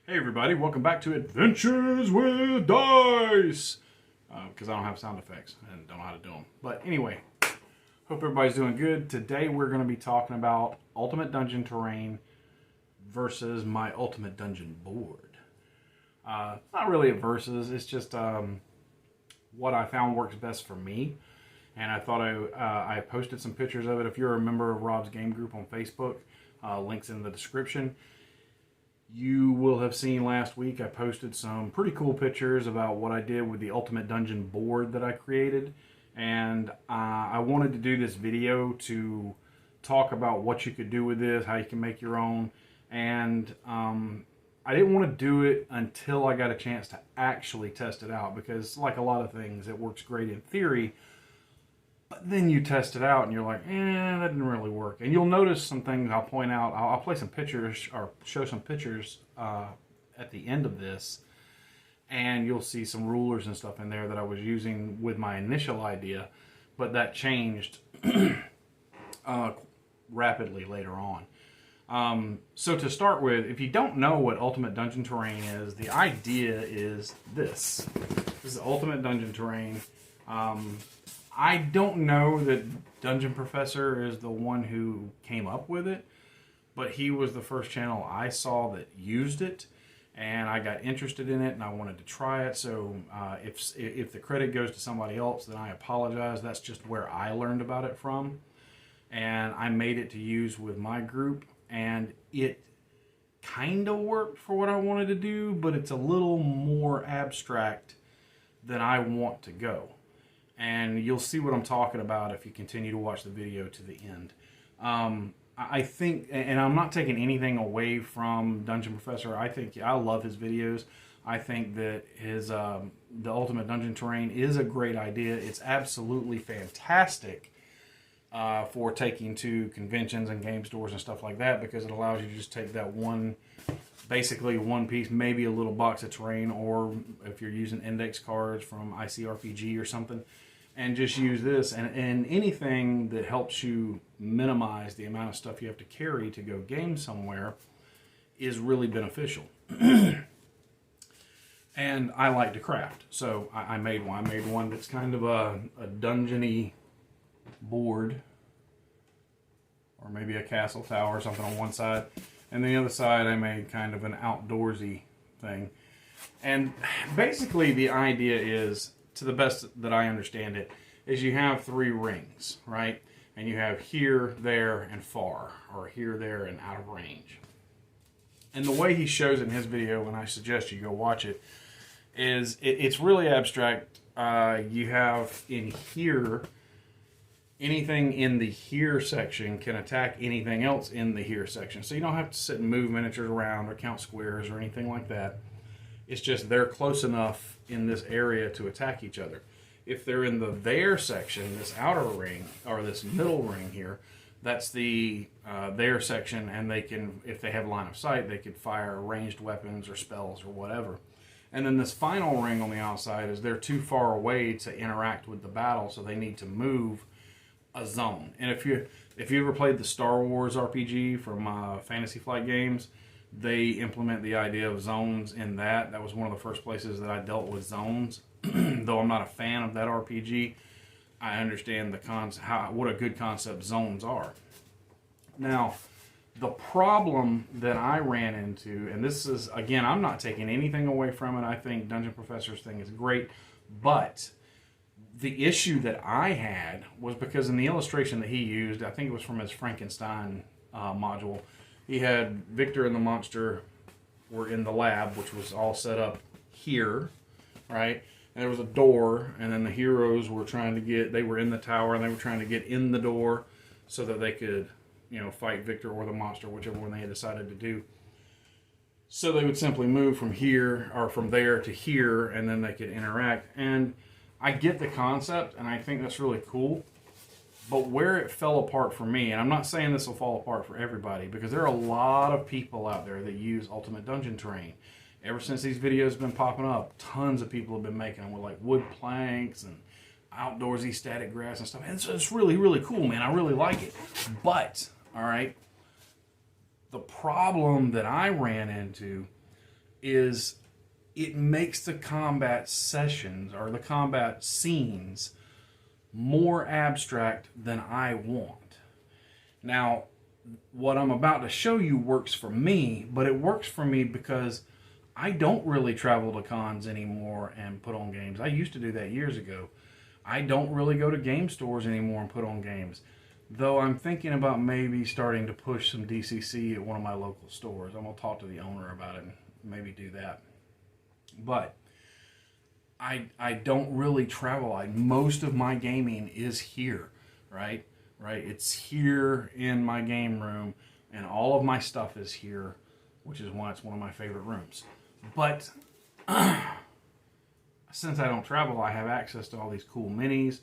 Hey everybody, welcome back to Adventures with Dice! Because I don't have sound effects and don't know how to do them. But anyway, hope everybody's doing good. Today we're going to be talking about Ultimate Dungeon Terrain versus my Ultimate Dungeon board. Not really a versus, it's just what I found works best for me. And I thought I posted some pictures of it. If you're a member of Rob's game group on Facebook, links in the description. You will have seen last week I posted some pretty cool pictures about what I did with the Ultimate Dungeon board that I created. And I wanted to do this video to talk about what you could do with this, how you can make your own. And I didn't want to do it until I got a chance to actually test it out, because like a lot of things, it works great in theory. But then you test it out and you're like, that didn't really work. And you'll notice some things I'll point out. I'll play some pictures or show some pictures at the end of this. And you'll see some rulers and stuff in there that I was using with my initial idea. But that changed rapidly later on. So to start with, if you don't know what Ultimate Dungeon Terrain is, the idea is this. This is Ultimate Dungeon Terrain. I don't know that Dungeon Professor is the one who came up with it, but he was the first channel I saw that used it, and I got interested in it and I wanted to try it. So if the credit goes to somebody else, then I apologize. That's just where I learned about it from, and I made it to use with my group, and it kind of worked for what I wanted to do, but it's a little more abstract than I want to go. And you'll see what I'm talking about if you continue to watch the video to the end. I think, and I'm not taking anything away from Dungeon Professor. I love his videos. I think that his the Ultimate Dungeon Terrain is a great idea. It's absolutely fantastic for taking to conventions and game stores and stuff like that, because it allows you to just take that basically one piece, maybe a little box of terrain, or if you're using index cards from ICRPG or something, and just use this, and anything that helps you minimize the amount of stuff you have to carry to go game somewhere is really beneficial. And I like to craft, so I made one. I made one that's kind of a dungeon-y board, or maybe a castle tower or something on one side, and the other side I made kind of an outdoorsy thing. And basically the idea is, to the best that I understand it, is you have three rings, right? And you have here, there, and far, or here, there, and out of range. And the way he shows it in his video, and I suggest you go watch it, is it's really abstract. You have in here, anything in the here section can attack anything else in the here section. So you don't have to sit and move miniatures around or count squares or anything like that. It's just they're close enough in this area to attack each other. If they're in the there section, this outer ring, or this middle ring here, that's the there section, and they can, if they have line of sight, they could fire ranged weapons or spells or whatever. And then this final ring on the outside is they're too far away to interact with the battle, so they need to move a zone. And if you ever played the Star Wars RPG from Fantasy Flight Games, they implement the idea of zones in that. That was one of the first places that I dealt with zones. Though I'm not a fan of that RPG, I understand what a good concept zones are. Now, the problem that I ran into, and this is, again, I'm not taking anything away from it. I think Dungeon Professor's thing is great, but the issue that I had was because in the illustration that he used, I think it was from his Frankenstein module, he had Victor and the monster were in the lab, which was all set up here, right? And there was a door, and then the heroes were they were in the tower, and they were trying to get in the door so that they could, fight Victor or the monster, whichever one they had decided to do. So they would simply move from here, or from there to here, and then they could interact. And I get the concept, and I think that's really cool. But where it fell apart for me, and I'm not saying this will fall apart for everybody, because there are a lot of people out there that use Ultimate Dungeon Terrain. Ever since these videos have been popping up, tons of people have been making them with like wood planks and outdoorsy static grass and stuff. And it's really, really cool, man. I really like it. But, all right, the problem that I ran into is it makes the combat sessions or the combat scenes more abstract than I want. Now, what I'm about to show you works for me, but it works for me because I don't really travel to cons anymore and put on games. I used to do that years ago. I don't really go to game stores anymore and put on games. Though I'm thinking about maybe starting to push some DCC at one of my local stores. I'm going to talk to the owner about it and maybe do that. But I don't really travel. Most of my gaming is here, right? It's here in my game room, and all of my stuff is here, which is why it's one of my favorite rooms. But since I don't travel, I have access to all these cool minis,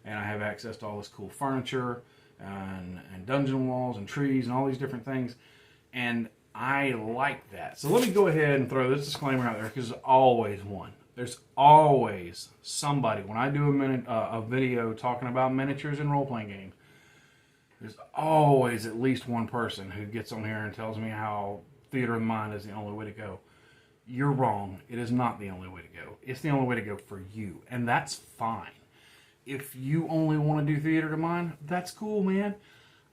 and I have access to all this cool furniture, and dungeon walls, and trees, and all these different things, and I like that. So let me go ahead and throw this disclaimer out there, because there's always one. There's always somebody, when I do a video talking about miniatures and role-playing games, there's always at least one person who gets on here and tells me how theater of the mind is the only way to go. You're wrong. It is not the only way to go. It's the only way to go for you, and that's fine. If you only want to do theater of the mind, that's cool, man.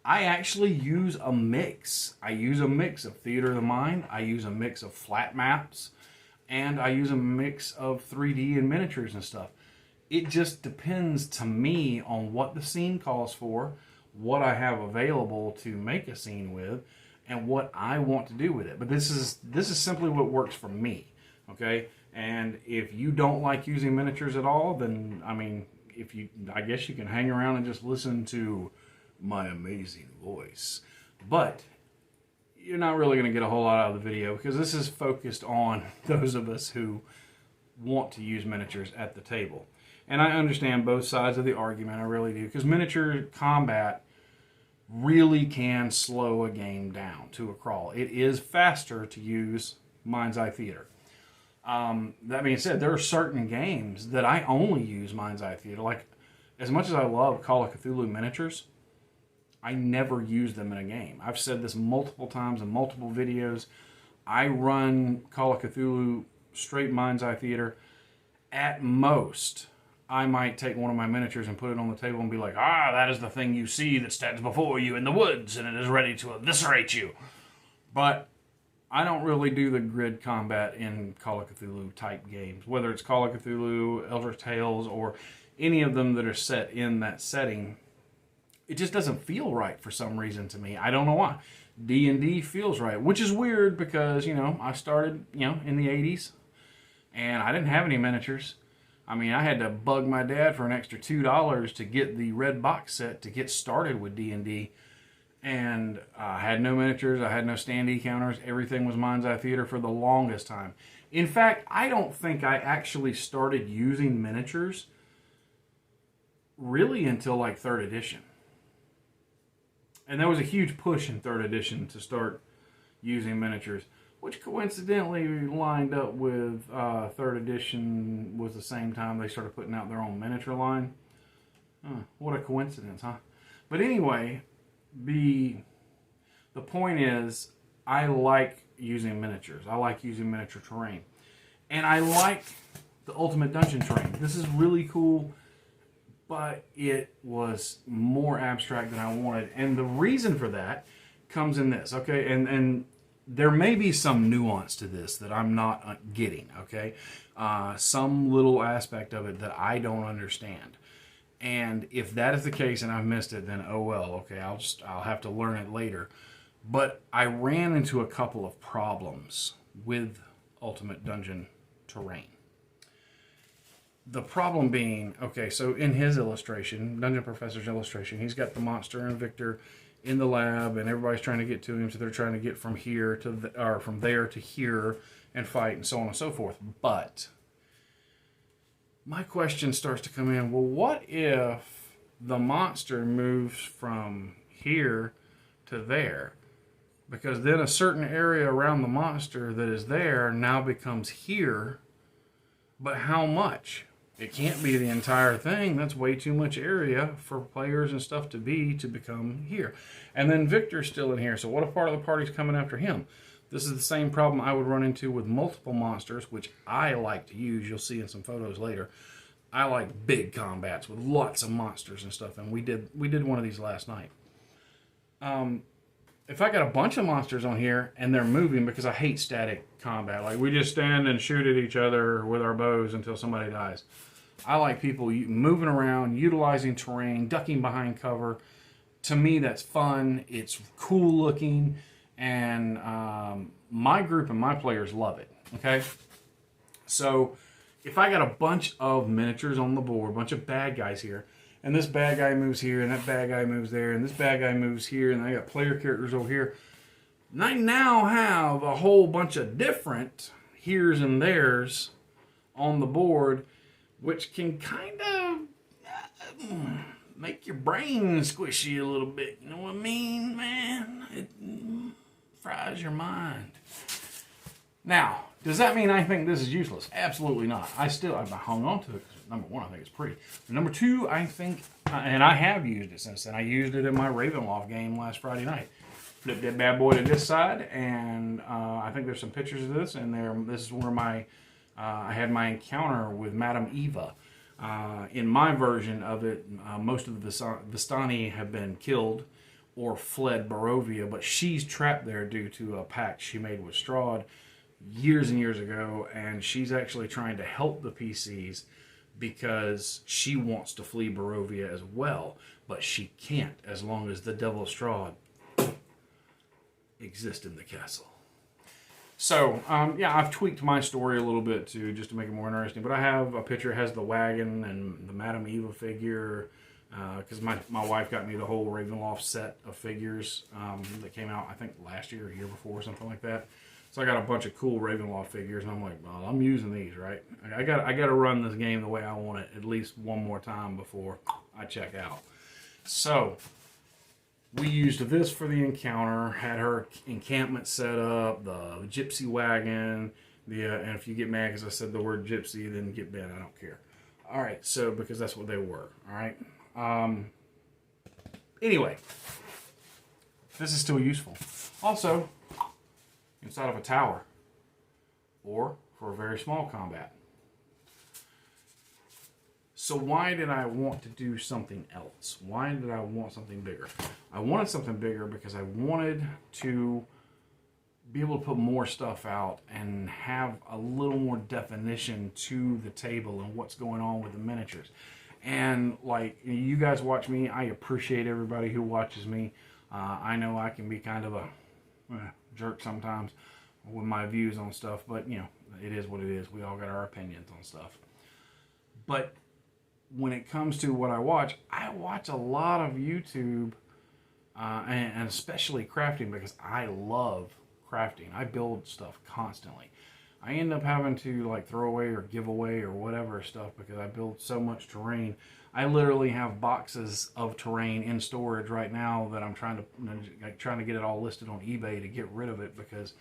I actually use a mix. I use a mix of theater of the mind. I use a mix of flat maps, and I use a mix of 3D and miniatures and stuff. It just depends to me on what the scene calls for, what I have available to make a scene with, and what I want to do with it. But this is simply what works for me, okay? And if you don't like using miniatures at all, then I guess you can hang around and just listen to my amazing voice. But you're not really going to get a whole lot out of the video, because this is focused on those of us who want to use miniatures at the table. And I understand both sides of the argument, I really do, because miniature combat really can slow a game down to a crawl. It is faster to use Mind's Eye Theater. That being said, there are certain games that I only use Mind's Eye Theater. Like, as much as I love Call of Cthulhu miniatures, I never use them in a game. I've said this multiple times in multiple videos. I run Call of Cthulhu straight Mind's Eye Theater. At most, I might take one of my miniatures and put it on the table and be like, that is the thing you see that stands before you in the woods, and it is ready to eviscerate you. But I don't really do the grid combat in Call of Cthulhu type games, whether it's Call of Cthulhu, Eldritch Tales, or any of them that are set in that setting. It just doesn't feel right for some reason to me. I don't know why. D&D feels right, which is weird because, I started, in the 80s, and I didn't have any miniatures. I had to bug my dad for an extra $2 to get the red box set to get started with D&D. And I had no miniatures. I had no standee counters. Everything was Mind's Eye Theater for the longest time. In fact, I don't think I actually started using miniatures really until like 3rd edition. And there was a huge push in 3rd edition to start using miniatures, which coincidentally lined up with 3rd edition was the same time they started putting out their own miniature line. What a coincidence, huh? But anyway, the point is, I like using miniatures. I like using miniature terrain. And I like the Ultimate Dungeon terrain. This is really cool, but it was more abstract than I wanted. And the reason for that comes in this, okay? And there may be some nuance to this that I'm not getting, okay? Some little aspect of it that I don't understand. And if that is the case and I've missed it, then oh well, okay, I'll have to learn it later. But I ran into a couple of problems with Ultimate Dungeon terrain. The problem being, okay, so in his illustration, Dungeon Professor's illustration, he's got the monster and Victor in the lab, and everybody's trying to get to him, so they're trying to get from here to or from there to here and fight and so on and so forth. But my question starts to come in, well, what if the monster moves from here to there? Because then a certain area around the monster that is there now becomes here, but how much? It can't be the entire thing. That's way too much area for players and stuff to become here. And then Victor's still in here, so what if part of the party's coming after him? This is the same problem I would run into with multiple monsters, which I like to use. You'll see in some photos later. I like big combats with lots of monsters and stuff, and we did one of these last night. If I got a bunch of monsters on here and they're moving, because I hate static combat, like we just stand and shoot at each other with our bows until somebody dies. I like people moving around, utilizing terrain, ducking behind cover. To me, that's fun. It's cool looking, and my group and my players love it. Okay, so if I got a bunch of miniatures on the board, a bunch of bad guys here, and this bad guy moves here, and that bad guy moves there, and this bad guy moves here, and I got player characters over here, and I now have a whole bunch of different here's and there's on the board, which can kind of make your brain squishy a little bit. You know what I mean, man? It fries your mind. Now, does that mean I think this is useless? Absolutely not. I've hung on to it because, number one, I think it's pretty. But number two, I think, and I have used it since then. I used it in my Ravenloft game last Friday night. Flipped that bad boy to this side, and I think there's some pictures of this, and this is where I had my encounter with Madame Eva. In my version of it, most of the Vistani have been killed or fled Barovia, but she's trapped there due to a pact she made with Strahd years and years ago, and she's actually trying to help the PCs because she wants to flee Barovia as well, but she can't as long as the Devil Strahd exists in the castle. So, yeah, I've tweaked my story a little bit too, just to make it more interesting, but I have a picture that has the wagon and the Madame Eva figure, because my wife got me the whole Ravenloft set of figures that came out, I think, last year or year before, something like that. So I got a bunch of cool Ravenloft figures, and I'm like, well, I'm using these, right? I got to run this game the way I want it at least one more time before I check out. So we used this for the encounter, had her encampment set up, the gypsy wagon, and if you get mad because I said the word gypsy, then get bent, I don't care. All right, so because that's what they were, all right? Anyway, this is still useful. Also, inside of a tower, or for a very small combat. So why did I want to do something else? Why did I want something bigger? I wanted something bigger because I wanted to be able to put more stuff out and have a little more definition to the table and what's going on with the miniatures. And like you guys watch me, I appreciate everybody who watches me. I know I can be kind of a jerk sometimes with my views on stuff, but you know, it is what it is. We all got our opinions on stuff. But when it comes to what I watch a lot of YouTube, and especially crafting, because I love crafting. I build stuff constantly. I end up having to like throw away or give away or whatever stuff because I build so much terrain. I literally have boxes of terrain in storage right now that I'm trying to get it all listed on eBay to get rid of it because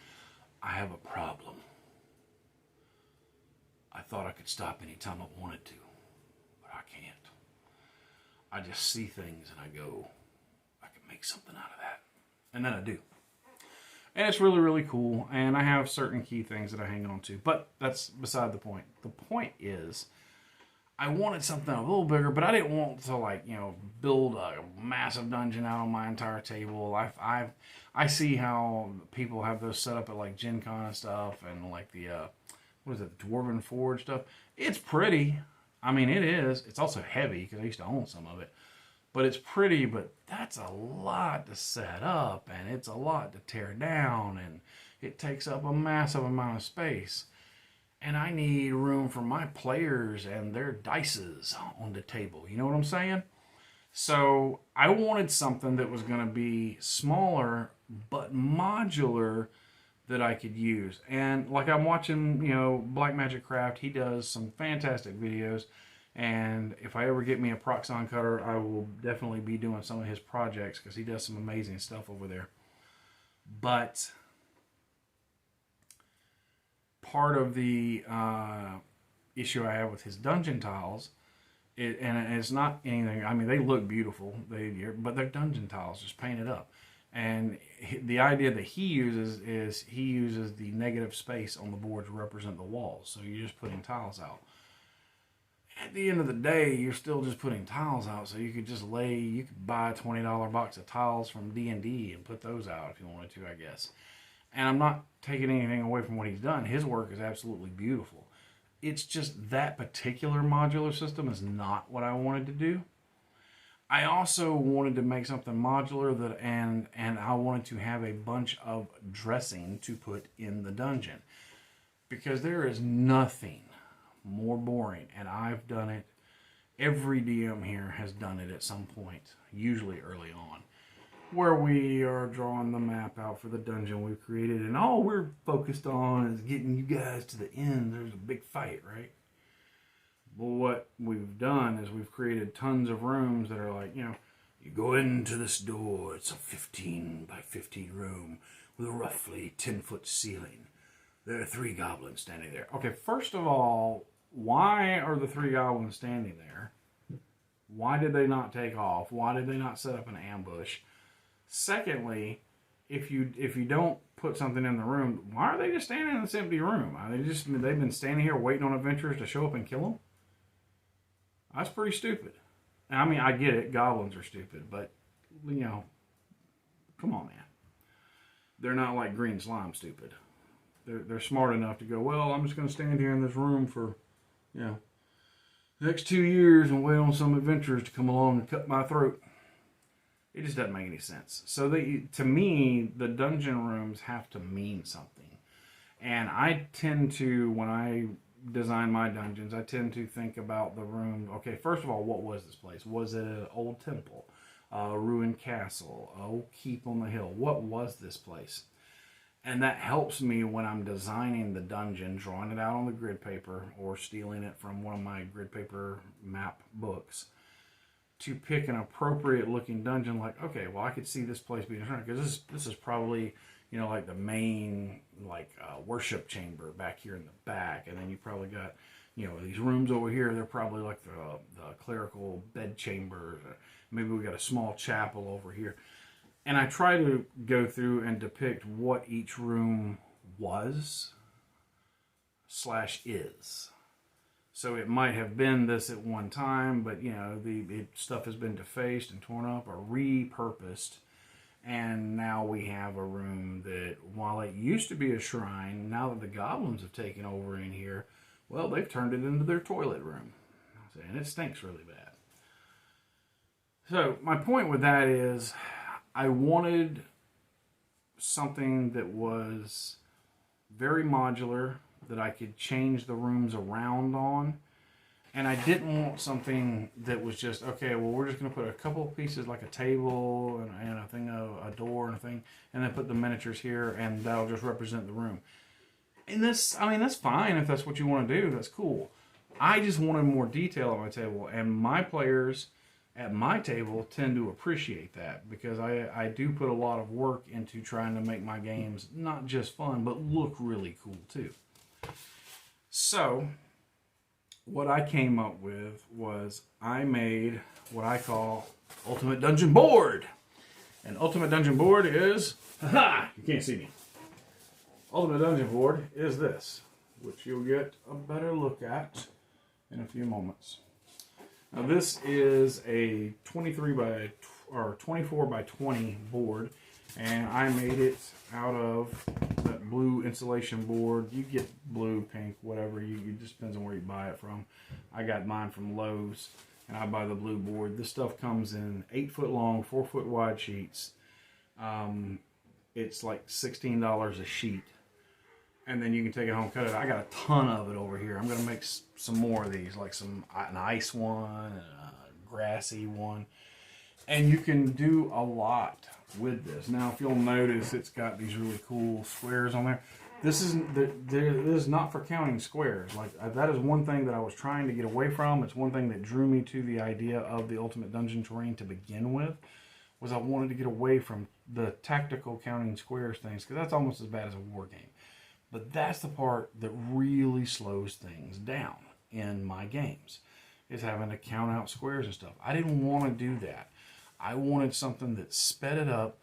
I have a problem. I thought I could stop anytime I wanted to, but I can't. I just see things and I go, I can make something out of that. And then I do. And it's really, really cool. And I have certain key things that I hang on to. But that's beside the point. The point is, I wanted something a little bigger, but I didn't want to, like, you know, build a massive dungeon out on my entire table. I see how people have those set up at, like, Gen Con and stuff. And, like, the, what is it, the Dwarven Forge stuff. It's pretty. I mean, it is. It's also heavy, because I used to own some of it. But it's pretty, but that's a lot to set up, and it's a lot to tear down, and it takes up a massive amount of space. And I need room for my players and their dices on the table. You know what I'm saying? So I wanted something that was going to be smaller, but modular, that I could use. And like I'm watching, you know, Black Magic Craft, he does some fantastic videos. And if I ever get me a Proxxon cutter, I will definitely be doing some of his projects because he does some amazing stuff over there. But part of the issue I have with his dungeon tiles, and it's not anything, I mean, they look beautiful, but they're dungeon tiles, just painted up. And the idea that he uses is he uses the negative space on the board to represent the walls. So you're just putting tiles out. At the end of the day, you're still just putting tiles out. So you could just you could buy a $20 box of tiles from D&D and put those out if you wanted to, I guess. And I'm not taking anything away from what he's done. His work is absolutely beautiful. It's just that particular modular system is not what I wanted to do. I also wanted to make something modular and I wanted to have a bunch of dressing to put in the dungeon, because there is nothing more boring, and I've done it. Every DM here has done it at some point, usually early on, where we are drawing the map out for the dungeon we've created, and all we're focused on is getting you guys to the end. There's a big fight, right? Well, what we've done is we've created tons of rooms that are like, you go into this door, it's a 15 by 15 room with a roughly 10-foot ceiling. There are 3 goblins standing there. Okay, first of all, why are the 3 goblins standing there? Why did they not take off? Why did they not set up an ambush? Secondly, if you don't put something in the room, why are they just standing in this empty room? They've been standing here waiting on adventurers to show up and kill them? That's pretty stupid. I mean, I get it. Goblins are stupid, but, come on, man. They're not like green slime stupid. They're smart enough to go, well, I'm just going to stand here in this room for, the next 2 years and wait on some adventurers to come along and cut my throat. It just doesn't make any sense. So to me, the dungeon rooms have to mean something. And I tend to, when I design my dungeons, I tend to think about the room. Okay, first of all, what was this place? Was it an old temple, a ruined castle, a old keep on the hill? What was this place? And that helps me when I'm designing the dungeon, drawing it out on the grid paper or stealing it from one of my grid paper map books, to pick an appropriate looking dungeon. Like, okay, well, I could see this place being destroyed because this is probably, like the main worship chamber back here in the back, and then you probably got these rooms over here. They're probably like the clerical bed chambers. Maybe we got a small chapel over here, and I try to go through and depict what each room was / is. So it might have been this at one time, but the stuff has been defaced and torn up or repurposed. And now we have a room that, while it used to be a shrine, now that the goblins have taken over in here, well, they've turned it into their toilet room. And it stinks really bad. So my point with that is, I wanted something that was very modular, that I could change the rooms around on. And I didn't want something that was just, okay, well, we're just going to put a couple of pieces like a table and a thing, a door and a thing, and then put the miniatures here, and that'll just represent the room. And that's fine if that's what you want to do. That's cool. I just wanted more detail on my table, and my players at my table tend to appreciate that, because I do put a lot of work into trying to make my games not just fun, but look really cool too. So what I came up with was I made what I call Ultimate Dungeon Board. And Ultimate Dungeon Board is, you can't see me. Ultimate Dungeon Board is this, which you'll get a better look at in a few moments. Now this is a 24 by 20 board, and I made it out of that blue insulation board. You get blue, pink, whatever. It just depends on where you buy it from. I got mine from Lowe's, and I buy the blue board. This stuff comes in 8-foot long, 4-foot wide sheets. It's like $16 a sheet. And then you can take it home and cut it. I got a ton of it over here. I'm going to make some more of these, like an ice one, and a grassy one. And you can do a lot with this. Now, if you'll notice, it's got these really cool squares on there. This is not for counting squares. Like, that is one thing that I was trying to get away from. It's one thing that drew me to the idea of the Ultimate Dungeon terrain to begin with, was I wanted to get away from the tactical counting squares things, because that's almost as bad as a war game. But that's the part that really slows things down in my games, is having to count out squares and stuff. I didn't want to do that. I wanted something that sped it up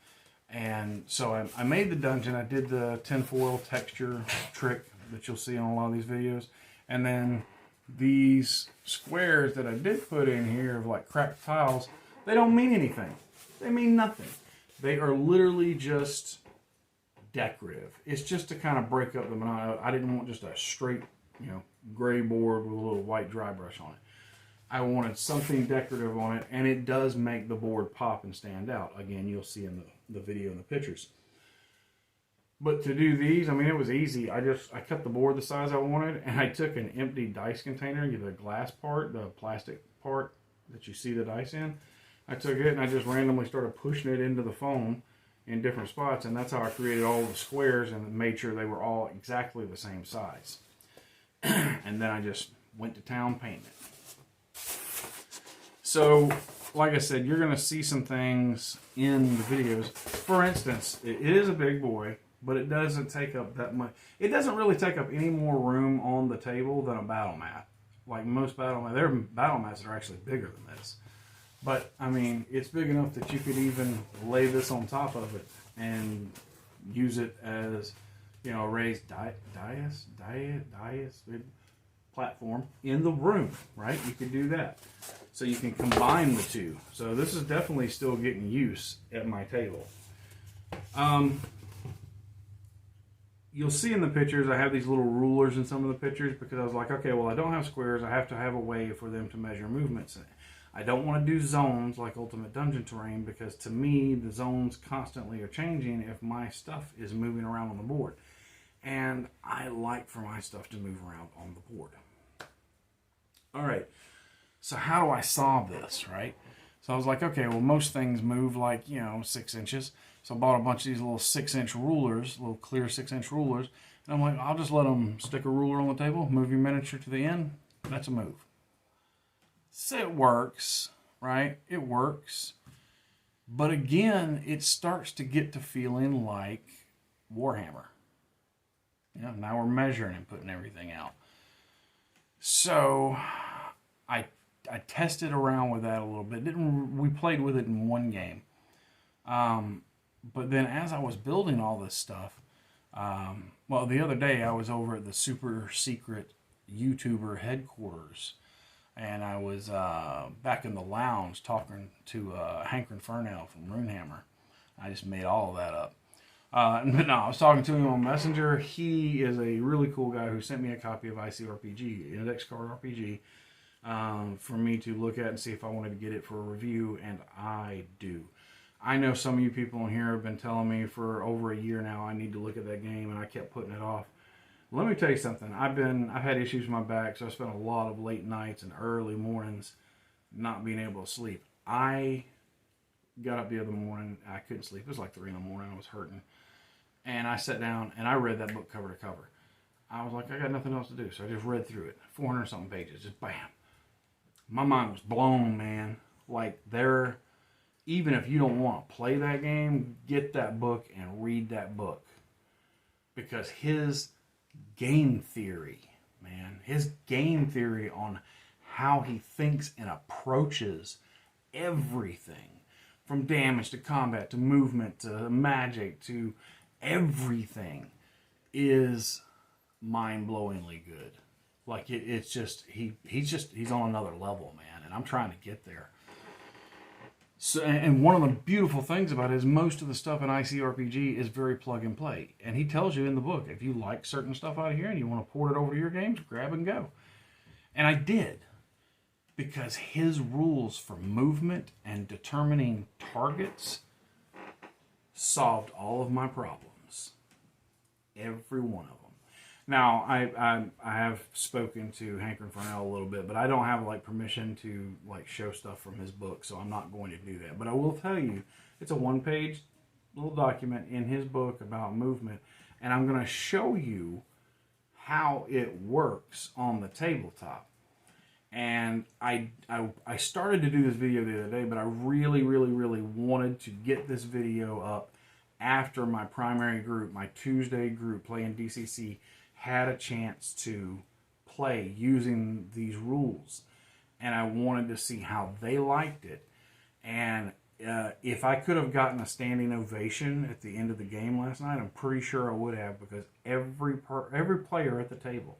And so I made the dungeon. I did the tinfoil texture trick that you'll see on a lot of these videos. And then these squares that I did put in here of like cracked tiles, they don't mean anything. They mean nothing. They are literally just decorative. It's just to kind of break up the monotony. I didn't want just a straight, gray board with a little white dry brush on it. I wanted something decorative on it, and it does make the board pop and stand out. Again, you'll see in the video and the pictures. But to do these, it was easy. I cut the board the size I wanted, and I took an empty dice container, the glass part, the plastic part that you see the dice in. I took it and I just randomly started pushing it into the foam in different spots, and that's how I created all the squares and made sure they were all exactly the same size. And then I just went to town painting it. So, like I said, you're going to see some things in the videos. For instance, it is a big boy, but it doesn't take up that much. It doesn't really take up any more room on the table than a battle mat. Like most battle mats, there are battle mats that are actually bigger than this. But, it's big enough that you could even lay this on top of it and use it as, a raised dais platform in the room, right? You could do that. So you can combine the two. So this is definitely still getting use at my table. You'll see in the pictures, I have these little rulers in some of the pictures because I was like, okay, well, I don't have squares. I have to have a way for them to measure movements. I don't want to do zones like Ultimate Dungeon Terrain because to me, the zones constantly are changing if my stuff is moving around on the board. And I like for my stuff to move around on the board. All right, so how do I solve this, right? So I was like, okay, well, most things move like, 6 inches. So I bought a bunch of these little 6-inch rulers, little clear 6-inch rulers. And I'm like, I'll just let them stick a ruler on the table, move your miniature to the end. That's a move. So it works, right? It works. But again, it starts to get to feeling like Warhammer. Now we're measuring and putting everything out. So I tested around with that a little bit. We played with it in one game. But then as I was building all this stuff, the other day I was over at the super secret YouTuber headquarters. And I was back in the lounge talking to Hankrin Furnell from Runehammer. I just made all of that up. But no, I was talking to him on Messenger. He is a really cool guy who sent me a copy of ICRPG, Index Card RPG, for me to look at and see if I wanted to get it for a review, and I do. I know some of you people in here have been telling me for over a year now I need to look at that game, and I kept putting it off. Let me tell you something. I've had issues with my back, so I spent a lot of late nights and early mornings not being able to sleep. I got up the other morning. I couldn't sleep. It was like 3 in the morning. I was hurting. And I sat down and I read that book cover to cover. I was like, I got nothing else to do. So I just read through it. 400 something pages. Just bam. My mind was blown, man. Like even if you don't want to play that game, get that book and read that book. Because his game theory, man, his game theory on how he thinks and approaches everything, from damage to combat to movement to magic to everything, is mind-blowingly good. Like it's just he's on another level, man, and I'm trying to get there. So, and one of the beautiful things about it is most of the stuff in ICRPG is very plug and play. And he tells you in the book, if you like certain stuff out of here and you want to port it over to your games, grab and go. And I did. Because his rules for movement and determining targets solved all of my problems. Every one of them. Now, I have spoken to Hankrin Furnell a little bit, but I don't have permission to show stuff from his book, so I'm not going to do that. But I will tell you, it's a 1-page little document in his book about movement, and I'm going to show you how it works on the tabletop. And I started to do this video the other day, but I really, really, really wanted to get this video up after my primary group, my Tuesday group playing DCC, had a chance to play using these rules. And I wanted to see how they liked it. And If I could have gotten a standing ovation at the end of the game last night, I'm pretty sure I would have, because every player at the table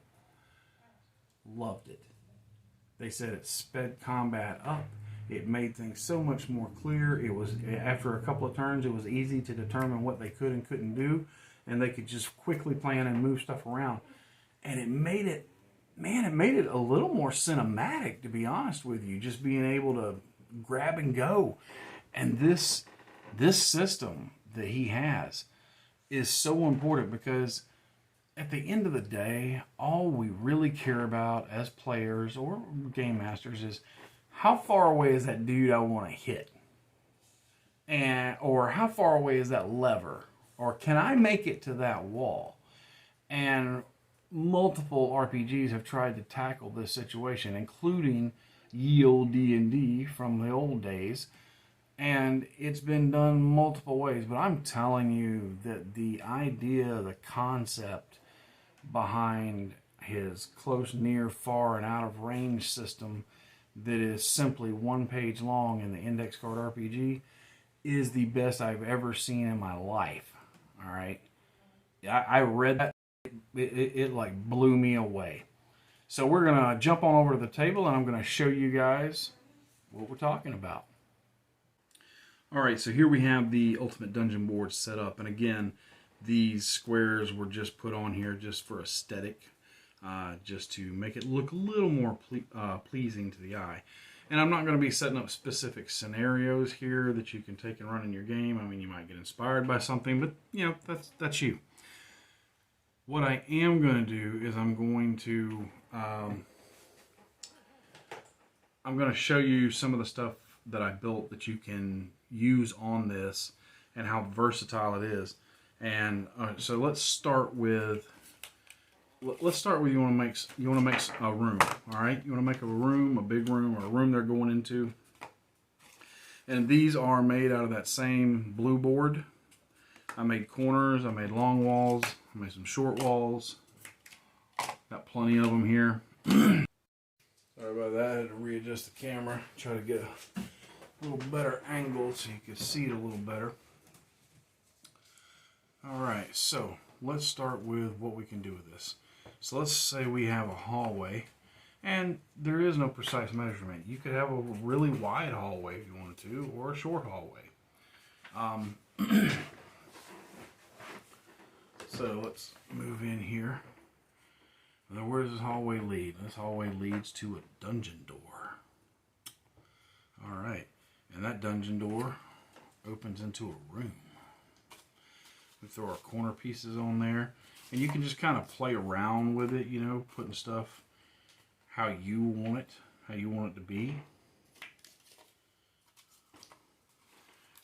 loved it. They said it sped combat up. It made things so much more clear. It was, after a couple of turns, it was easy to determine what they could and couldn't do, and they could just quickly plan and move stuff around. And it made it, man, it made it a little more cinematic, to be honest with you, just being able to grab and go. And this system that he has is so important, because at the end of the day, all we really care about as players or game masters is how far away is that dude I want to hit, or how far away is that lever, or can I make it to that wall? And multiple RPGs have tried to tackle this situation, including ye olde D&D from the old days, and it's been done multiple ways. But I'm telling you that the idea, the concept behind his close, near, far, and out of range system that is simply one page long in the index card RPG is the best I've ever seen in my life. All right, I read that, it like blew me away. So we're gonna jump on over to the table, and I'm gonna show you guys what we're talking about. All right, so here we have the Ultimate Dungeon board set up, and again, these squares were just put on here just for aesthetic, just to make it look a little more pleasing to the eye. And I'm not going to be setting up specific scenarios here that you can take and run in your game. I mean, you might get inspired by something, but you know, that's you. What I am going to do is I'm going to show you some of the stuff that I built that you can use on this and how versatile it is. And so let's start with you want to make a room. All right, you want to make a room, a big room, or a room they're going into. And these are made out of that same blue board. I made corners, I made long walls, I made some short walls. Got plenty of them here. Sorry about that. I had to readjust the camera, try to get a little better angle so you can see it a little better. Alright, so let's start with what we can do with this. So let's say we have a hallway, and there is no precise measurement. You could have a really wide hallway if you wanted to, or a short hallway. So let's move in here. Now, where does this hallway lead? This hallway leads to a dungeon door. Alright, and that dungeon door opens into a room. We throw our corner pieces on there, and you can just kind of play around with it, you know, putting stuff how you want it to be.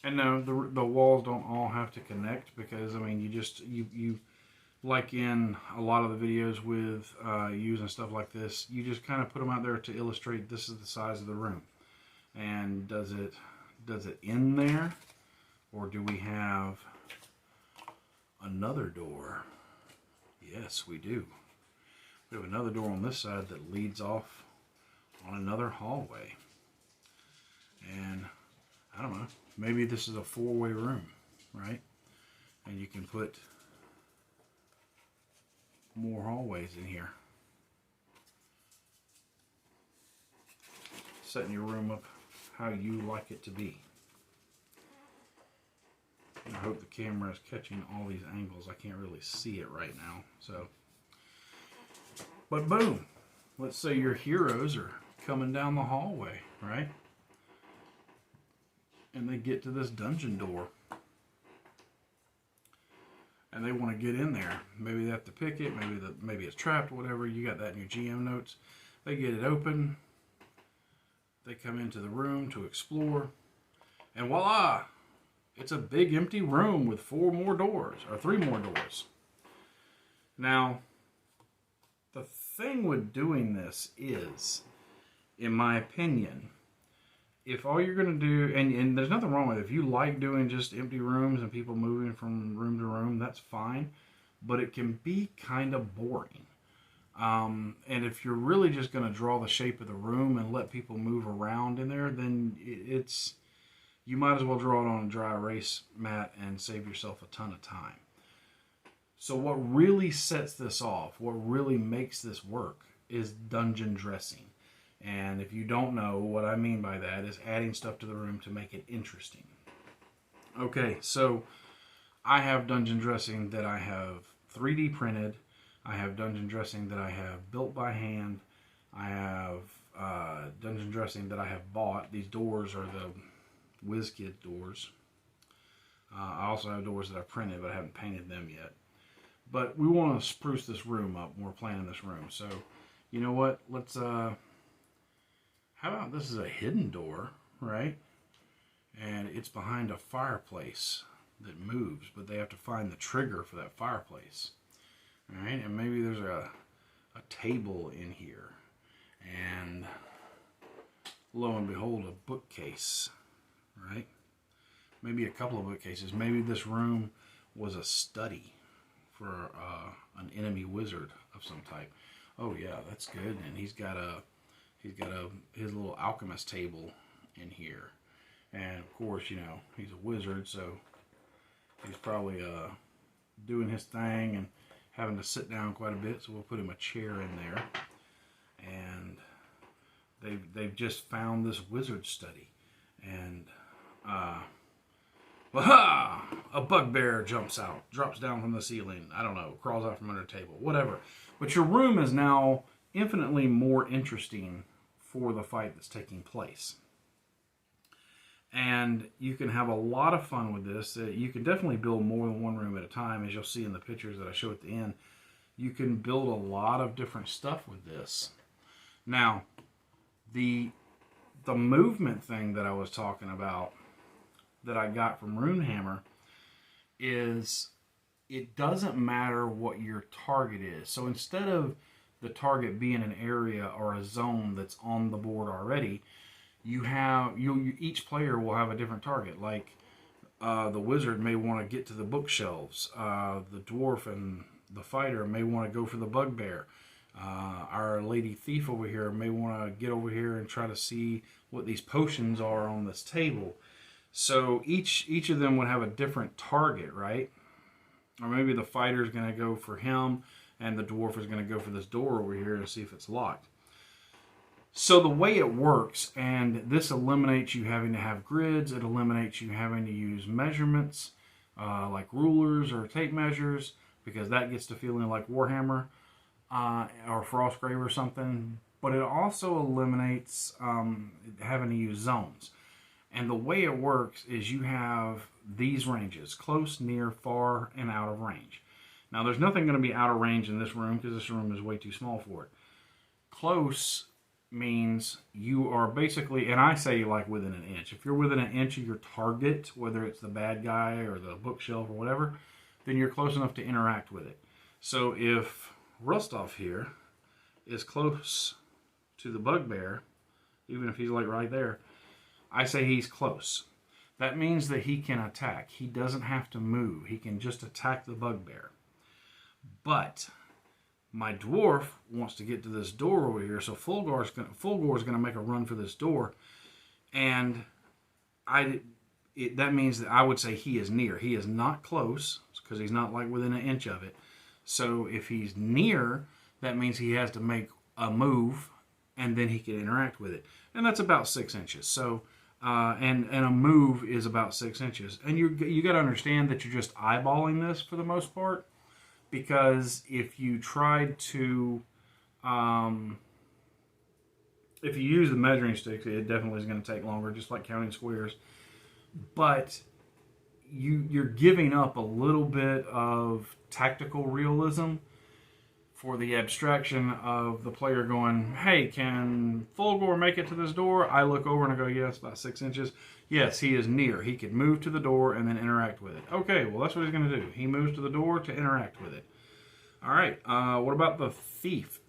And no, the walls don't all have to connect, because I mean, you like in a lot of the videos with using stuff like this, you just kind of put them out there to illustrate this is the size of the room. And does it end there, or do we have another door? Yes, we do. We have another door on this side that leads off on another hallway. And I don't know, maybe this is a four-way room, right? And you can put more hallways in here. Setting your room up how you like it to be. I hope the camera is catching all these angles. I can't really see it right now. So, but boom. Let's say your heroes are coming down the hallway, right? And they get to this dungeon door. And they want to get in there. Maybe they have to pick it. Maybe it's trapped, whatever. You got that in your GM notes. They get it open. They come into the room to explore. And voila! It's a big empty room with 4 more doors, or 3 more doors. Now, the thing with doing this is, in my opinion, if all you're going to do, and there's nothing wrong with it, if you like doing just empty rooms and people moving from room to room, that's fine, but it can be kind of boring. And if you're really just going to draw the shape of the room and let people move around in there, then you might as well draw it on a dry erase mat and save yourself a ton of time. So what really sets this off, what really makes this work, is dungeon dressing. And if you don't know, what I mean by that is adding stuff to the room to make it interesting. Okay, so I have dungeon dressing that I have 3D printed. I have dungeon dressing that I have built by hand. I have dungeon dressing that I have bought. These doors are the WizKid doors. I also have doors that I've printed, but I haven't painted them yet. But we want to spruce this room up when we're planning this room. So, you know what? Let's, how about this is a hidden door, right? And it's behind a fireplace that moves, but they have to find the trigger for that fireplace. All right, and maybe there's a table in here. And lo and behold, a bookcase, right? Maybe a couple of bookcases. Maybe this room was a study for an enemy wizard of some type. Oh yeah, that's good. And he's got his little alchemist table in here. And of course, you know, he's a wizard, so he's probably doing his thing and having to sit down quite a bit. So we'll put him a chair in there. And they've just found this wizard study. And a bugbear jumps out, drops down from the ceiling. I don't know, crawls out from under a table, whatever. But your room is now infinitely more interesting for the fight that's taking place. And you can have a lot of fun with this. You can definitely build more than one room at a time, as you'll see in the pictures that I show at the end. You can build a lot of different stuff with this. Now, the movement thing that I was talking about that I got from Runehammer is it doesn't matter what your target is. So instead of the target being an area or a zone that's on the board already, each player will have a different target. Like the wizard may want to get to the bookshelves. The dwarf and the fighter may want to go for the bugbear. Our lady thief over here may want to get over here and try to see what these potions are on this table. So each of them would have a different target, right? Or maybe the fighter's going to go for him and the dwarf is going to go for this door over here to see if it's locked. So the way it works, and this eliminates you having to have grids, it eliminates you having to use measurements like rulers or tape measures, because that gets to feeling like Warhammer or Frostgrave or something. But it also eliminates having to use zones. And the way it works is you have these ranges: close, near, far, and out of range. Now there's nothing going to be out of range in this room because this room is way too small for it. Close means you are basically, and I say like within an inch. If you're within an inch of your target, whether it's the bad guy or the bookshelf or whatever, then you're close enough to interact with it. So if Rustov here is close to the bugbear, even if he's like right there, I say he's close. That means that he can attack. He doesn't have to move. He can just attack the bugbear. But my dwarf wants to get to this door over here, so Fulgor's going to make a run for this door, and that means that I would say he is near. He is not close because he's not like within an inch of it. So if he's near, that means he has to make a move, and then he can interact with it, and that's about 6 inches. So and a move is about 6 inches, and you got to understand that you're just eyeballing this for the most part. Because if you tried to, if you use the measuring stick, it definitely is going to take longer, just like counting squares. But you're giving up a little bit of tactical realism for the abstraction of the player going, hey, can Fulgor make it to this door? I look over and I go, yes, about 6 inches. Yes, he is near. He could move to the door and then interact with it. Okay, well, that's what he's going to do. He moves to the door to interact with it. All right, what about the thief?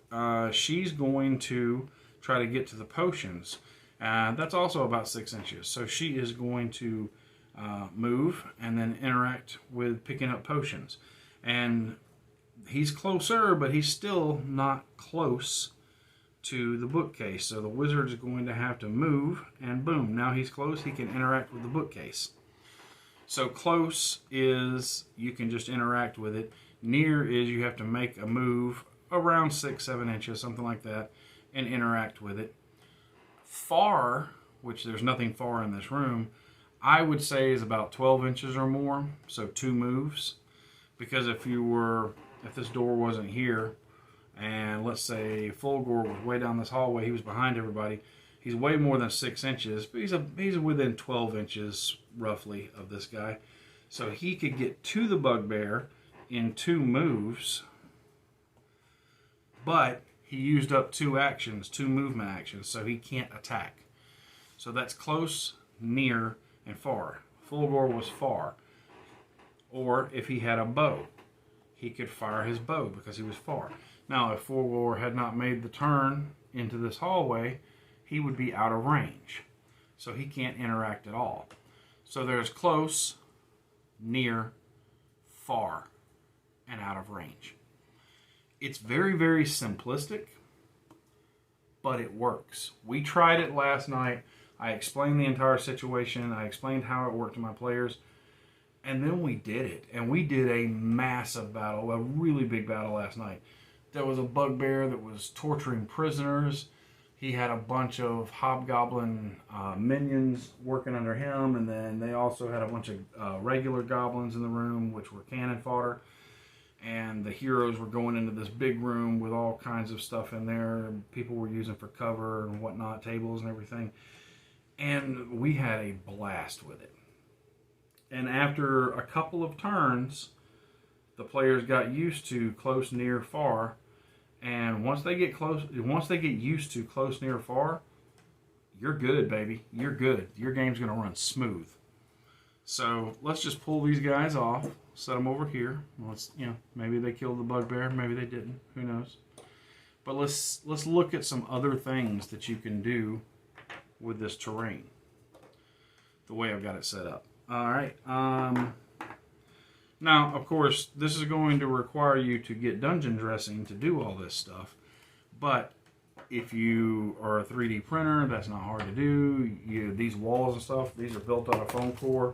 She's going to try to get to the potions. That's also about 6 inches. So she is going to move and then interact with picking up potions. And he's closer, but he's still not close to the bookcase. So the wizard is going to have to move, and boom, now he's close. He can interact with the bookcase. So close is you can just interact with it. Near is you have to make a move around 6-7 inches, something like that, and interact with it. Far, which there's nothing far in this room, I would say is about 12 inches or more, so 2 moves. Because if this door wasn't here, and let's say Fulgore was way down this hallway, he was behind everybody, he's way more than 6 inches, but he's within 12 inches, roughly, of this guy. So he could get to the bugbear in 2 moves, but he used up 2 movement actions, so he can't attack. So that's close, near, and far. Fulgore was far. Or if he had a bow, he could fire his bow because he was far. Now, if Fulgore had not made the turn into this hallway, he would be out of range. So he can't interact at all. So there's close, near, far, and out of range. It's very, very simplistic, but it works. We tried it last night. I explained the entire situation. I explained how it worked to my players. And then we did it. And we did a massive battle, a really big battle last night. There was a bugbear that was torturing prisoners. He had a bunch of hobgoblin minions working under him. And then they also had a bunch of regular goblins in the room, which were cannon fodder. And the heroes were going into this big room with all kinds of stuff in there. People were using for cover and whatnot, tables and everything. And we had a blast with it. And after a couple of turns, the players got used to close, near, far. And once they get used to close, near, far, you're good, baby. You're good. Your game's going to run smooth. So let's just pull these guys off, set them over here. Maybe they killed the bugbear, maybe they didn't. Who knows? But let's look at some other things that you can do with this terrain. The way I've got it set up. All right. Now, of course, this is going to require you to get dungeon dressing to do all this stuff. But if you are a 3D printer, that's not hard to do. These walls and stuff, these are built out of foam core.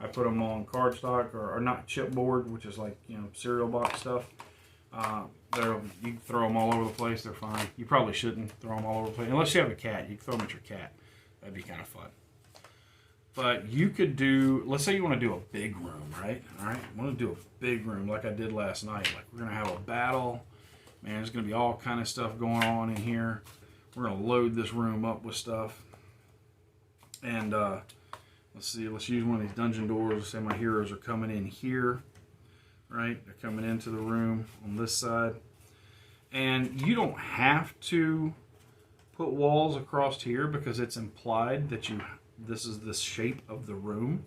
I put them on cardstock or not chipboard, which is like cereal box stuff. You can throw them all over the place. They're fine. You probably shouldn't throw them all over the place unless you have a cat. You can throw them at your cat. That'd be kind of fun. But you could do, let's say you want to do a big room, right? All right, I want to do a big room like I did last night. Like we're going to have a battle. Man, there's going to be all kind of stuff going on in here. We're going to load this room up with stuff. And let's see, let's use one of these dungeon doors. Let's say my heroes are coming in here, right? They're coming into the room on this side. And you don't have to put walls across here because it's implied that this is the shape of the room.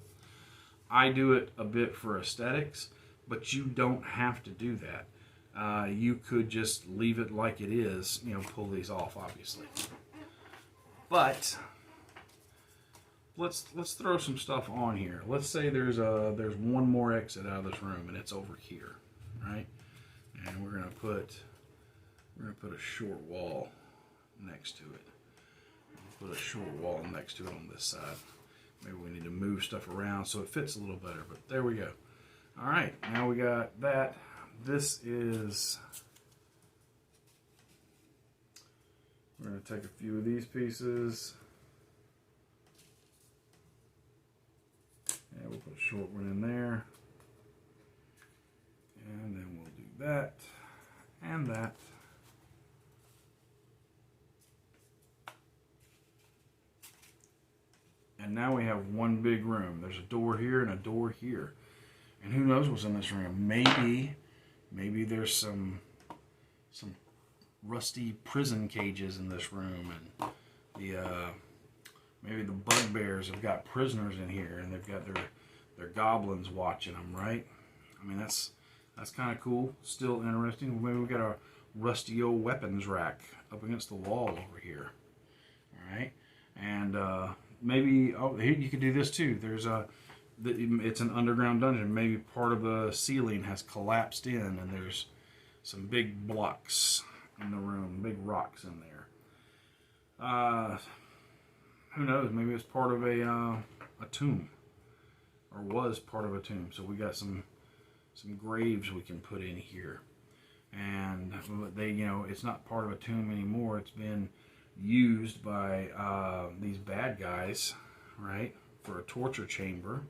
I do it a bit for aesthetics, but you don't have to do that. You could just leave it like it is, pull these off, obviously. But let's throw some stuff on here. Let's say there's one more exit out of this room, and it's over here, right? And we're gonna put a short wall next to it. Put a short wall next to it on this side. Maybe we need to move stuff around so it fits a little better, but there we go. All right, now we got that. This is, we're going to take a few of these pieces. And we'll put a short one in there. And then we'll do that and that. And now we have one big room. There's a door here and a door here. And who knows what's in this room? Maybe there's some rusty prison cages in this room, and maybe the bugbears have got prisoners in here, and they've got their goblins watching them, right? I mean, that's kind of cool. Still interesting. Maybe we got a rusty old weapons rack up against the wall over here. All right, and maybe here you could do this too. It's an underground dungeon. Maybe part of the ceiling has collapsed in, and there's some big blocks in the room. big rocks in there. Who knows? Maybe it's part of a tomb, or was part of a tomb. So we got some graves we can put in here, and they, it's not part of a tomb anymore. It's been used by these bad guys, right, for a torture chamber,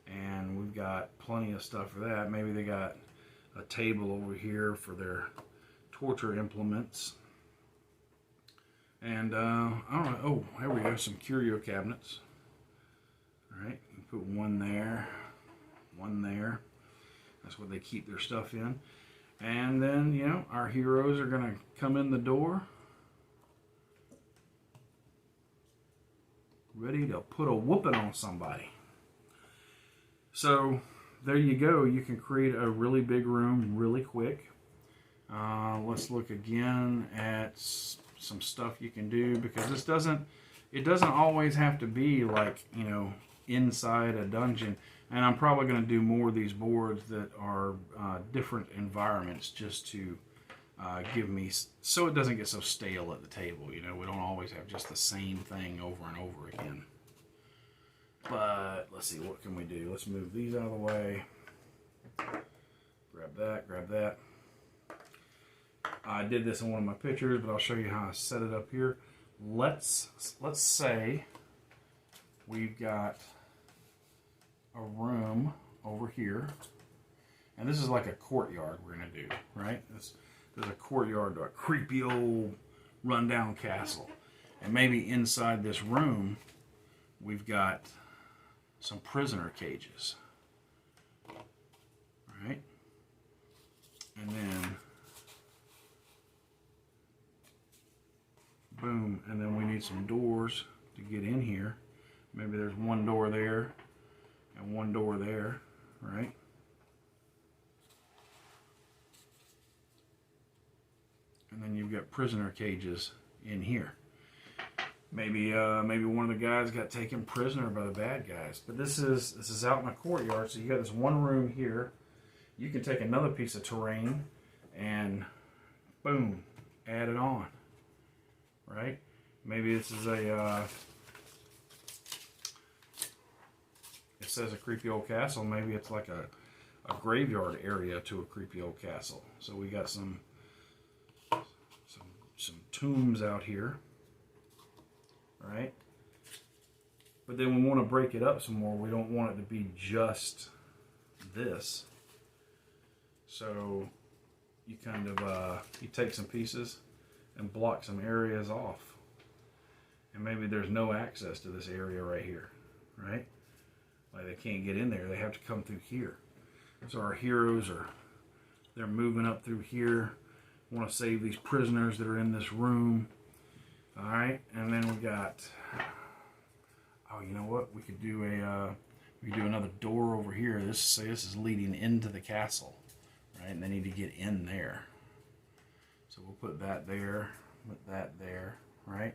and we've got plenty of stuff for that. Maybe they got a table over here for their torture implements. And I don't know. Oh, here we go. Some curio cabinets. All right, put one there, one there. That's what they keep their stuff in. And then, our heroes are gonna come in the door, ready to put a whooping on somebody. So there you go. You can create a really big room really quick. Let's look again at some stuff you can do, because it doesn't always have to be like, inside a dungeon. And I'm probably going to do more of these boards that are different environments, just to give me, so it doesn't get so stale at the table. We don't always have just the same thing over and over again. But let's see, what can we do? Let's move these out of the way. Grab that, grab that. I did this in one of my pictures, but I'll show you how I set it up here. Let's say we've got a room over here, and this is like a courtyard we're gonna do, right? There's a courtyard to a creepy old rundown castle, and maybe inside this room we've got some prisoner cages, right? And then boom, and then we need some doors to get in here. Maybe there's one door there and one door there, right? And then you've got prisoner cages in here. Maybe one of the guys got taken prisoner by the bad guys. But this is out in a courtyard, so you got this one room here. You can take another piece of terrain and boom, add it on, right? Maybe this is it says a creepy old castle. Maybe it's like a graveyard area to a creepy old castle. So we got some tombs out here, right? But then we want to break it up some more. We don't want it to be just this. So you kind of you take some pieces and block some areas off, and maybe there's no access to this area right here, right? Like they can't get in there, they have to come through here. So our heroes they're moving up through here. Want to save these prisoners that are in this room. All right, and then we got, oh, you know what? We could do another door over here. This is leading into the castle, right? And they need to get in there. So we'll put that there, put that there, right?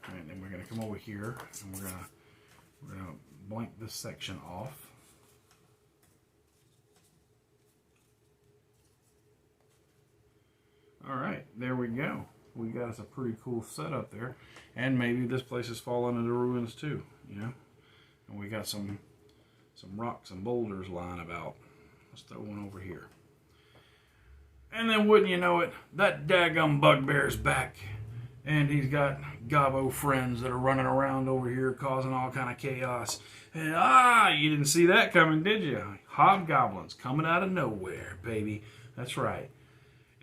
And then we're gonna come over here and we're gonna blank this section off. All right, there we go. We got us a pretty cool setup there, and maybe this place is falling into ruins too, And we got some rocks and boulders lying about. Let's throw one over here. And then wouldn't you know it, that daggum bugbear's back, and he's got gobbo friends that are running around over here causing all kind of chaos. And you didn't see that coming, did you? Hobgoblins coming out of nowhere, baby. That's right.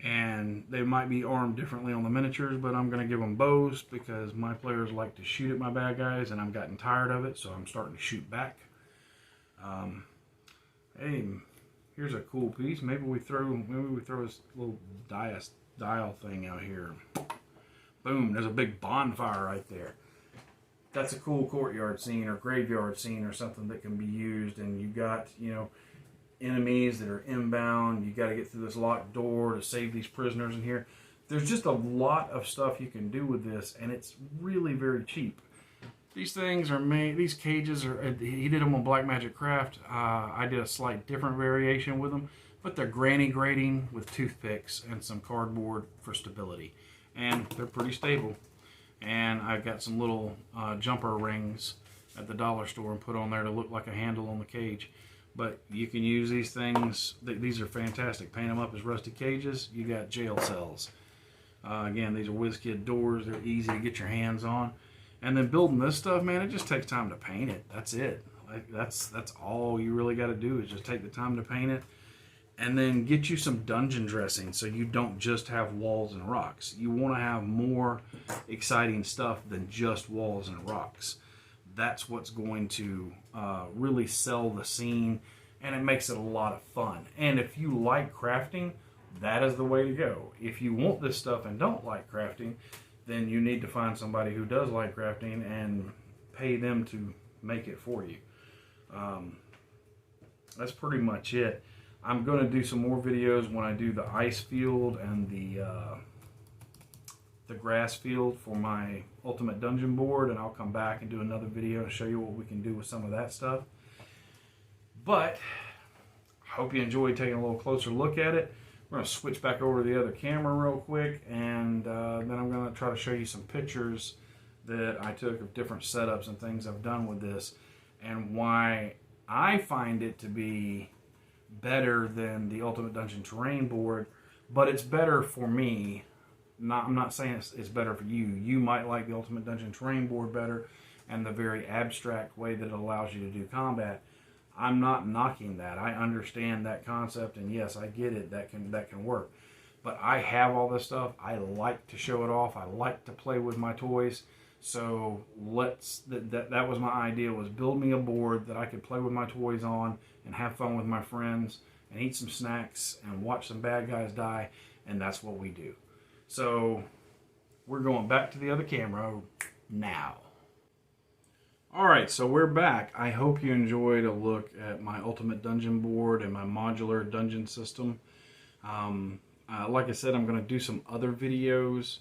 And they might be armed differently on the miniatures, but I'm going to give them bows because my players like to shoot at my bad guys, and I'm gotten tired of it, so I'm starting to shoot back. Hey, here's a cool piece. Maybe we throw this little dial thing out here. Boom! There's a big bonfire right there. That's a cool courtyard scene or graveyard scene or something that can be used, and you got enemies that are inbound. You got to get through this locked door to save these prisoners in here. There's just a lot of stuff you can do with this, and it's really very cheap. These things are made, these cages are, he did them on Black Magic Craft. I did a slight different variation with them, but they're granny grating with toothpicks and some cardboard for stability. and they're pretty stable. And I've got some little jumper rings at the dollar store and put on there to look like a handle on the cage. But you can use these things. These are fantastic. Paint them up as rusty cages. You got jail cells. Again, these are WizKid doors. They're easy to get your hands on. And then building this stuff, man, it just takes time to paint it. That's it. Like, that's all you really got to do is just take the time to paint it. And then get you some dungeon dressing so you don't just have walls and rocks. You want to have more exciting stuff than just walls and rocks. That's what's going to really sell the scene, and it makes it a lot of fun. And if you like crafting, that is the way to go. If you want this stuff and don't like crafting, then you need to find somebody who does like crafting and pay them to make it for you. That's pretty much it. I'm going to do some more videos when I do the ice field and the grass field for my Ultimate Dungeon board, and I'll come back and do another video and show you what we can do with some of that stuff. But I hope you enjoyed taking a little closer look at it. We're going to switch back over to the other camera real quick, and then I'm going to try to show you some pictures that I took of different setups and things I've done with this, and why I find it to be better than the Ultimate Dungeon Terrain board, but it's better for me. I'm not saying it's better for you. You might like the Ultimate Dungeon Terrain board better and the very abstract way that it allows you to do combat. I'm not knocking that. I understand that concept, and yes, I get it. That can work. But I have all this stuff. I like to show it off. I like to play with my toys. So that was my idea, was build me a board that I could play with my toys on and have fun with my friends and eat some snacks and watch some bad guys die, and that's what we do. So we're going back to the other camera now. Alright, so we're back. I hope you enjoyed a look at my Ultimate Dungeon board and my modular dungeon system. Like I said, I'm going to do some other videos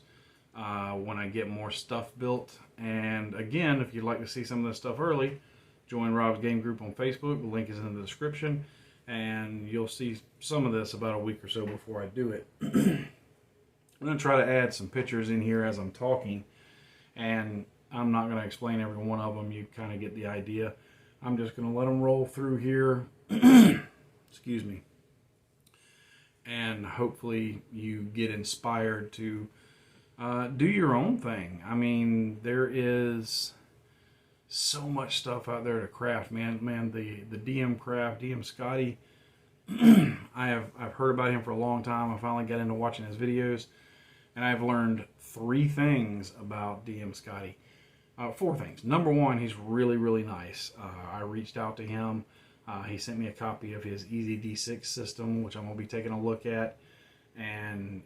when I get more stuff built. And again, if you'd like to see some of this stuff early, join Rob's Game Group on Facebook. The link is in the description, and you'll see some of this about a week or so before I do it. I'm going to try to add some pictures in here as I'm talking, and I'm not going to explain every one of them. You kind of get the idea. I'm just going to let them roll through here. Excuse me. And hopefully you get inspired to do your own thing. I mean, there is so much stuff out there to craft, man. The DM craft, DM Scotty. I've heard about him for a long time. I finally got into watching his videos, and I've learned 3 things about DM Scotty. 4 things. Number 1, he's really, really nice. I reached out to him. He sent me a copy of his Easy D6 system, which I'm going to be taking a look at, and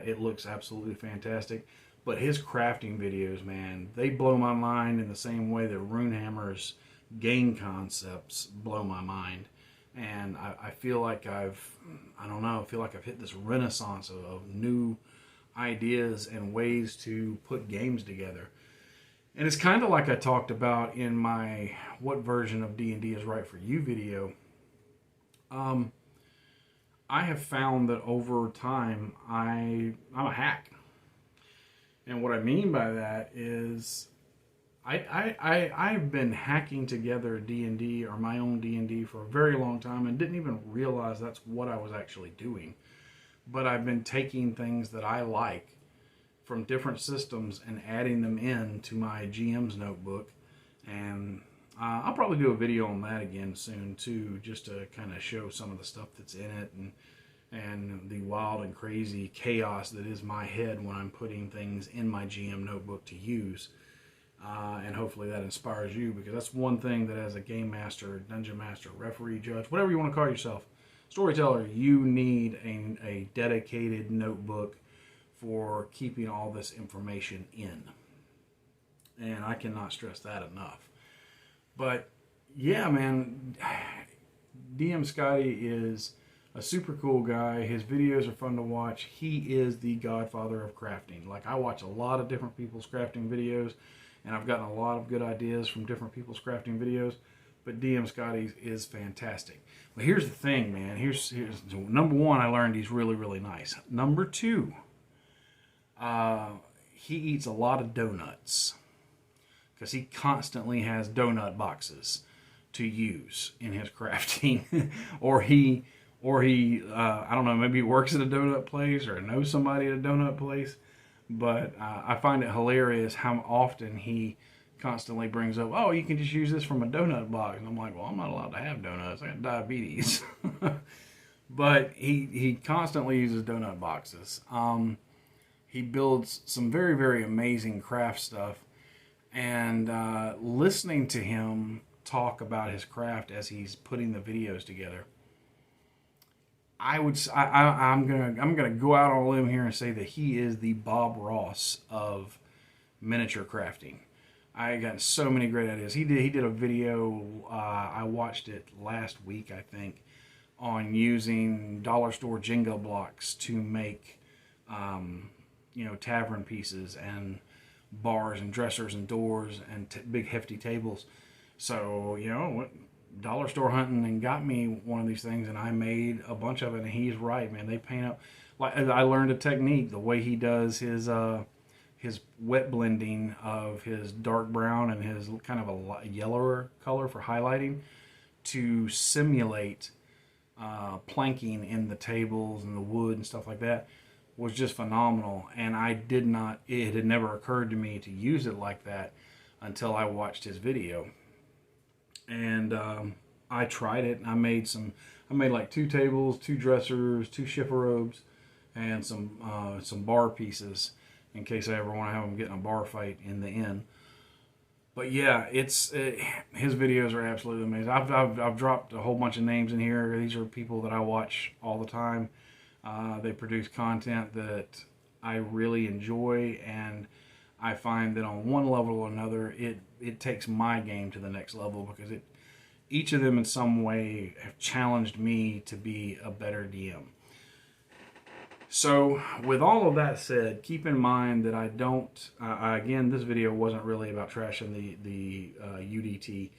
it looks absolutely fantastic. But his crafting videos, man, they blow my mind in the same way that Runehammer's game concepts blow my mind. And I feel like I feel like I've hit this renaissance of new ideas and ways to put games together. And it's kind of like I talked about in my What Version of D&D is Right for You video. I have found that over time, I'm a hack. And what I mean by that is I've been hacking together D&D or my own D&D for a very long time and didn't even realize that's what I was actually doing. But I've been taking things that I like from different systems and adding them into my GM's notebook. And I'll probably do a video on that again soon too, just to kind of show some of the stuff that's in it and the wild and crazy chaos that is my head when I'm putting things in my GM notebook to use. And hopefully that inspires you, because that's one thing that as a game master, dungeon master, referee, judge, whatever you want to call yourself, storyteller, you need a dedicated notebook for keeping all this information in. And I cannot stress that enough. But yeah, man, DM Scotty is a super cool guy. His videos are fun to watch. He is the godfather of crafting. Like, I watch a lot of different people's crafting videos, and I've gotten a lot of good ideas from different people's crafting videos, but DM Scotty is fantastic. But here's the thing, man. Here's number 1, I learned he's really, really nice. Number 2, I he eats a lot of donuts because he constantly has donut boxes to use in his crafting. or he I don't know, maybe he works at a donut place or knows somebody at a donut place. But I find it hilarious how often he constantly brings up, oh, you can just use this from a donut box. And I'm like, well, I'm not allowed to have donuts. I got diabetes. But he constantly uses donut boxes. He builds some very, very amazing craft stuff. And listening to him talk about his craft as he's putting the videos together, I'm gonna go out on a limb here and say that he is the Bob Ross of miniature crafting. I got so many great ideas. He did a video. I watched it last week, I think, on using dollar store Jenga blocks to make, tavern pieces and bars and dressers and doors and big hefty tables. So dollar store hunting and got me one of these things, and I made a bunch of it. And he's right, man. They paint up. Like, I learned a technique, the way he does his wet blending of his dark brown and his kind of a yellower color for highlighting to simulate planking in the tables and the wood and stuff like that was just phenomenal. And it had never occurred to me to use it like that until I watched his video. And I tried it, and I made like 2 tables, 2 dressers, 2 chiffon-robes, and some bar pieces in case I ever want to have them get in a bar fight in the inn. But yeah, his videos are absolutely amazing. I've dropped a whole bunch of names in here. These are people that I watch all the time. They produce content that I really enjoy, and I find that on one level or another, it takes my game to the next level, because each of them in some way have challenged me to be a better DM. So with all of that said, keep in mind that I don't, again, this video wasn't really about trashing the UDT.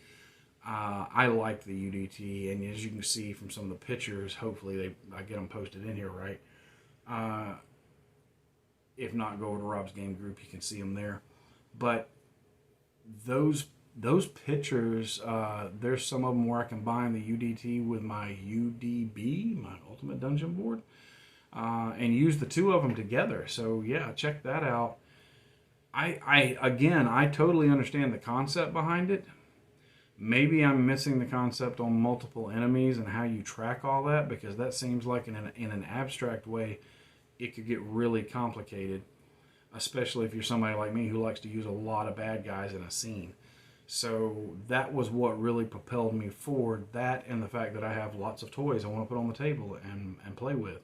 I like the UDT, and as you can see from some of the pictures, hopefully I get them posted in here, right? If not, go over to Rob's Game Group, you can see them there. But those pictures, there's some of them where I combine the UDT with my UDB, my Ultimate Dungeon board, and use the 2 of them together. So yeah, check that out. I totally understand the concept behind it. Maybe I'm missing the concept on multiple enemies and how you track all that, because that seems like in an abstract way it could get really complicated, especially if you're somebody like me who likes to use a lot of bad guys in a scene. So that was what really propelled me forward, that and the fact that I have lots of toys I want to put on the table and play with.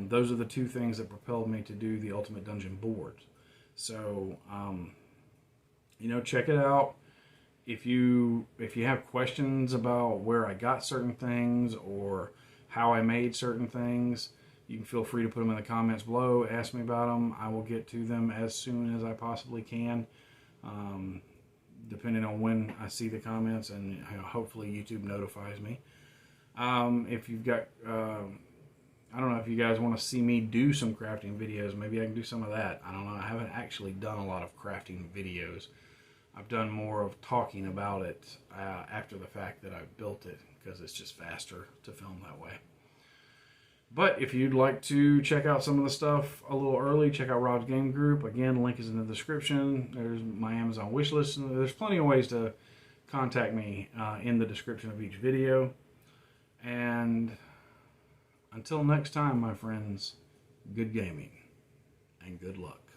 Those are the 2 things that propelled me to do the Ultimate Dungeon board. So, check it out. If you have questions about where I got certain things or how I made certain things, you can feel free to put them in the comments below. Ask me about them. I will get to them as soon as I possibly can, depending on when I see the comments, and hopefully YouTube notifies me. If you've got, I don't know if you guys want to see me do some crafting videos, maybe I can do some of that. I don't know. I haven't actually done a lot of crafting videos. I've done more of talking about it after the fact that I've built it, because it's just faster to film that way. But if you'd like to check out some of the stuff a little early, check out Rob's Game Group. Again, link is in the description. There's my Amazon wish list. And there's plenty of ways to contact me in the description of each video. And until next time, my friends, good gaming and good luck.